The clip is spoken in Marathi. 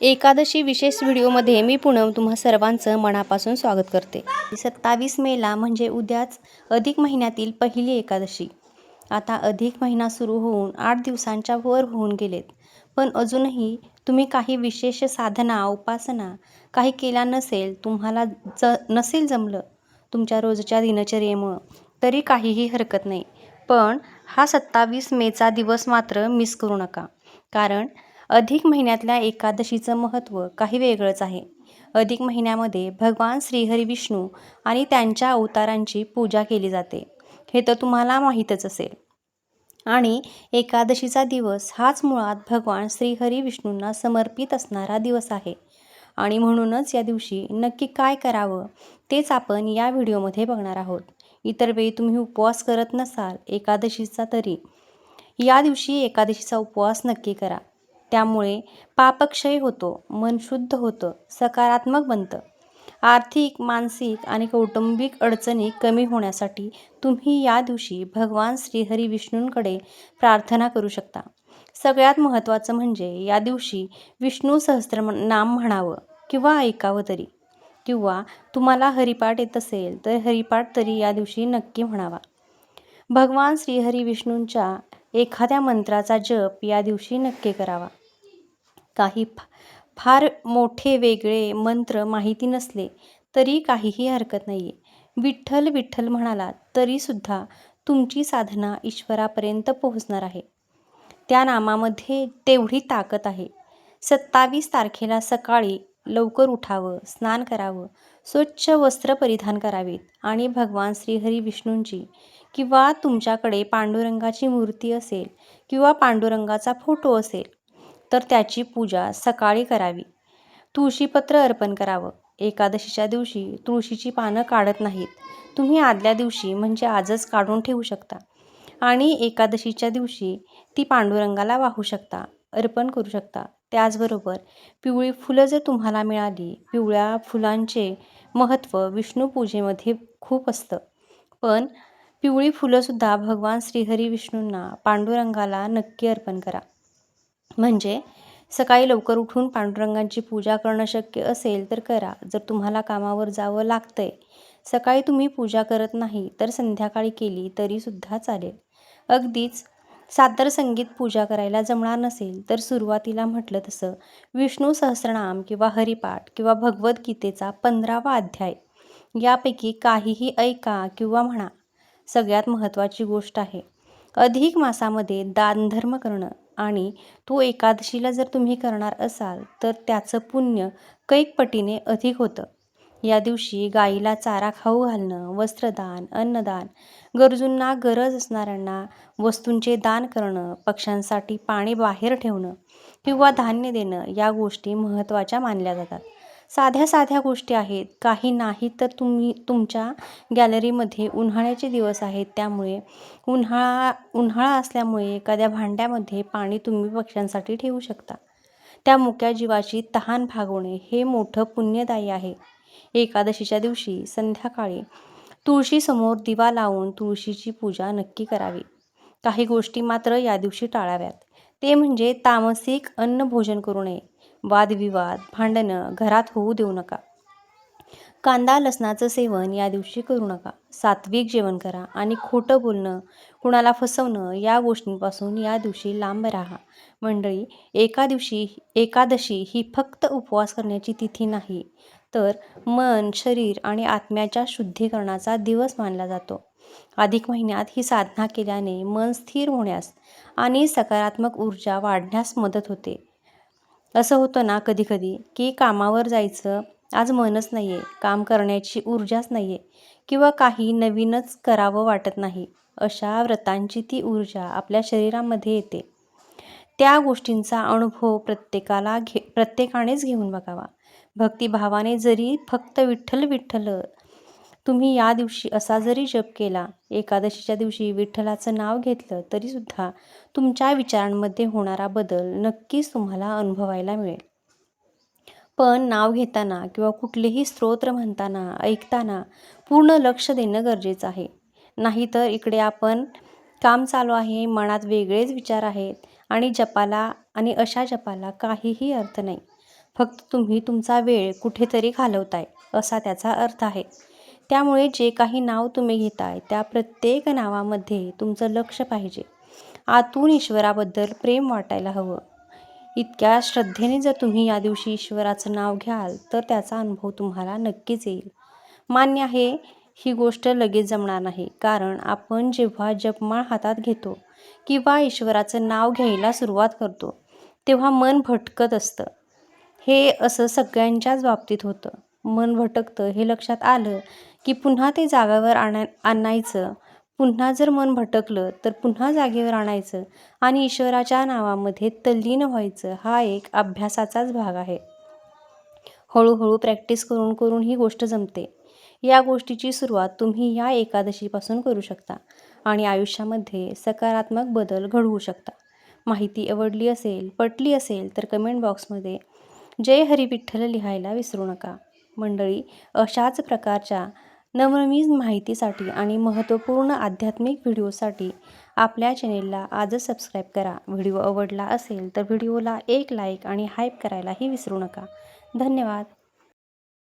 एकादशी विशेष व्हिडिओमध्ये मी पूनम तुम्हा सर्वांचं मनापासून स्वागत करते. 27 मेला म्हणजे उद्याच अधिक महिन्यातील पहिली एकादशी. आता अधिक महिना सुरू होऊन 8 दिवसांच्या वर होऊन गेलेत, पण अजूनही तुम्ही काही विशेष साधना उपासना काही केला नसेल, तुम्हाला नसेल जमलं तुमच्या रोजच्या दिनचर्येमुळं, तरी काहीही हरकत नाही. पण हा 27 मेचा दिवस मात्र मिस करू नका, कारण अधिक महिन्यातल्या एकादशीचं महत्त्व काही वेगळंच आहे. अधिक महिन्यामध्ये भगवान श्रीहरी विष्णू आणि त्यांच्या अवतारांची पूजा केली जाते, हे तर तुम्हाला माहीतच असेल. आणि एकादशीचा दिवस हाच मुळात भगवान श्रीहरी विष्णूंना समर्पित असणारा दिवस आहे. आणि म्हणूनच या दिवशी नक्की काय करावं तेच आपण या व्हिडिओमध्ये बघणार आहोत. इतर वेळी तुम्ही उपवास करत नसाल एकादशीचा, तरी या दिवशी एकादशीचा उपवास नक्की करा. त्यामुळे पापक्षय होतो, मन शुद्ध होतं, सकारात्मक बनतं. आर्थिक, मानसिक आणि कौटुंबिक अडचणी कमी होण्यासाठी तुम्ही या दिवशी भगवान श्रीहरी विष्णूंकडे प्रार्थना करू शकता. सगळ्यात महत्त्वाचं म्हणजे या दिवशी विष्णू सहस्त्रनाम म्हणावं किंवा ऐकावं तरी, किंवा तुम्हाला हरिपाठ येत असेल तर हरिपाठ तरी या दिवशी नक्की म्हणावा. भगवान श्रीहरी विष्णूंच्या एखाद्या मंत्राचा जप या दिवशी नक्की करावा. काही फार मोठे वेगळे मंत्र माहिती नसले तरी काहीही हरकत नाही आहे. विठ्ठल विठ्ठल म्हणालात तरीसुद्धा तुमची साधना ईश्वरापर्यंत पोहोचणार आहे. त्या नामामध्ये तेवढी ताकद आहे. 27 तारखेला सकाळी लवकर उठावं, स्नान करावं, स्वच्छ वस्त्र परिधान करावीत आणि भगवान श्रीहरी विष्णूंची किंवा तुमच्याकडे पांडुरंगाची मूर्ती असेल किंवा पांडुरंगाचा फोटो असेल तर त्याची पूजा सकाळी करावी. तुळशीपत्र अर्पण करावं. एकादशीच्या दिवशी तुळशीची पानं काढत नाहीत. तुम्ही आदल्या दिवशी म्हणजे आजच काढून ठेवू शकता आणि एकादशीच्या दिवशी ती पांडुरंगाला वाहू शकता, अर्पण करू शकता. त्याचबरोबर पिवळी फुलं जर तुम्हाला मिळाली, पिवळ्या फुलांचे महत्त्व विष्णू पूजेमध्ये खूप असतं, पण पिवळी फुलंसुद्धा भगवान श्रीहरी विष्णूंना पांडुरंगाला नक्की अर्पण करा. म्हणजे सकाळी लवकर उठून पांडुरंगांची पूजा करणं शक्य असेल तर करा. जर तुम्हाला कामावर जावं लागतंय, सकाळी तुम्ही पूजा करत नाही तर संध्याकाळी केली तरीसुद्धा चालेल. अगदीच सादर संगीत पूजा करायला जमणार नसेल तर सुरुवातीला म्हटलं तसं विष्णू सहस्रनाम किंवा हरिपाठ किंवा भगवद्गीतेचा 15वा अध्याय यापैकी काहीही ऐका किंवा म्हणा. सगळ्यात महत्त्वाची गोष्ट आहे अधिक मासामध्ये दानधर्म करणं, आणि तो एकादशीला जर तुम्ही करणार असाल तर त्याचं पुण्य कैक पटीने अधिक होतं. या दिवशी गाईला चारा खाऊ घालणं, वस्त्रदान, अन्नदान, गरजूंना गरज असणाऱ्यांना वस्तूंचे दान करणं, पक्ष्यांसाठी पाणी बाहेर ठेवणं किंवा धान्य देणं या गोष्टी महत्त्वाच्या मानल्या जातात. साध्या साध्या गोष्टी आहेत. काही नाही तर तुमच्या गॅलरीमध्ये उन्हाळ्याचे दिवस आहेत, त्यामुळे उन्हाळा असल्यामुळे एखाद्या भांड्यामध्ये पाणी तुम्ही पक्ष्यांसाठी ठेवू शकता. त्या मुक्या जीवाची तहान भागवणे हे मोठं पुण्यदायी आहे. एकादशीच्या दिवशी संध्याकाळी तुळशीसमोर दिवा लावून तुळशीची पूजा नक्की करावी. काही गोष्टी मात्र या दिवशी टाळाव्यात. ते म्हणजे तामसिक अन्न भोजन करू नये, वादविवाद, भांडणं घरात होऊ देऊ नका, कांदा लसणाचं सेवन या दिवशी करू नका, सात्विक जेवण करा आणि खोटं बोलणं, कुणाला फसवणं या गोष्टींपासून या दिवशी लांब राहा. मंडळी, एकादशी ही फक्त उपवास करण्याची तिथी नाही, तर मन, शरीर आणि आत्म्याच्या शुद्धीकरणाचा दिवस मानला जातो. अधिक महिन्यात ही साधना केल्याने मन स्थिर होण्यास आणि सकारात्मक ऊर्जा वाढण्यास मदत होते. असं होतं ना कधी कधी की कामावर जायचं आज मनच नाही आहे, काम करण्याची ऊर्जाच नाही आहे किंवा काही नवीनच करावं वाटत नाही. अशा व्रतांची ती ऊर्जा आपल्या शरीरामध्ये येते. त्या गोष्टींचा अनुभव प्रत्येकानेच घेऊन बघावा. भक्तिभावाने जरी फक्त विठ्ठल विठ्ठल तुम्ही या दिवशी असा जरी जप केला, एकादशीच्या दिवशी विठ्ठलाचं नाव घेतलं तरीसुद्धा तुमच्या विचारांमध्ये होणारा बदल नक्कीच तुम्हाला अनुभवायला मिळेल. पण नाव घेताना किंवा कुठलेही स्तोत्र म्हणताना, ऐकताना पूर्ण लक्ष देणं गरजेचं आहे. नाहीतर इकडे आपण काम चालू आहे, मनात वेगळेच विचार आहेत आणि अशा जपाला काहीही अर्थ नाही. फक्त तुम्ही तुमचा वेळ कुठेतरी घालवताय असा त्याचा अर्थ आहे. त्यामुळे जे काही नाव तुम्ही घेताय त्या प्रत्येक नावामध्ये तुमचं लक्ष पाहिजे. आतून ईश्वराबद्दल प्रेम वाटायला हवं. इतक्या श्रद्धेने जर तुम्ही या दिवशी ईश्वराचं नाव घ्याल तर त्याचा अनुभव तुम्हाला नक्कीच येईल. मान्य आहे, ही गोष्ट लगेच जमणार नाही, कारण आपण जेव्हा जपमाळ हातात घेतो किंवा ईश्वराचं नाव घ्यायला सुरुवात करतो तेव्हा मन भटकत असतं. हे असं सगळ्यांच्याच बाबतीत होतं. मन भटकतं हे लक्षात आलं की पुन्हा ते जागेवर आणायचं. पुन्हा जर मन भटकलं तर पुन्हा जागेवर आणायचं आणि ईश्वराच्या नावामध्ये तल्लीन व्हायचं. हा एक अभ्यासाचाच भाग आहे. हळूहळू प्रॅक्टिस करून करून ही गोष्ट जमते. या गोष्टीची सुरुवात तुम्ही या एकादशीपासून करू शकता आणि आयुष्यामध्ये सकारात्मक बदल घडवू शकता. माहिती आवडली असेल, पटली असेल तर कमेंट बॉक्समध्ये जय हरी विठ्ठल लिहायला विसरू नका. मंडळी, अशाच प्रकारच्या नवनवीन माहितीसाठी आणि महत्त्वपूर्ण आध्यात्मिक व्हिडिओसाठी आपल्या चॅनेलला आजच सबस्क्राईब करा. व्हिडिओ आवडला असेल तर व्हिडिओला एक लाईक आणि हाईप करायलाही विसरू नका. धन्यवाद.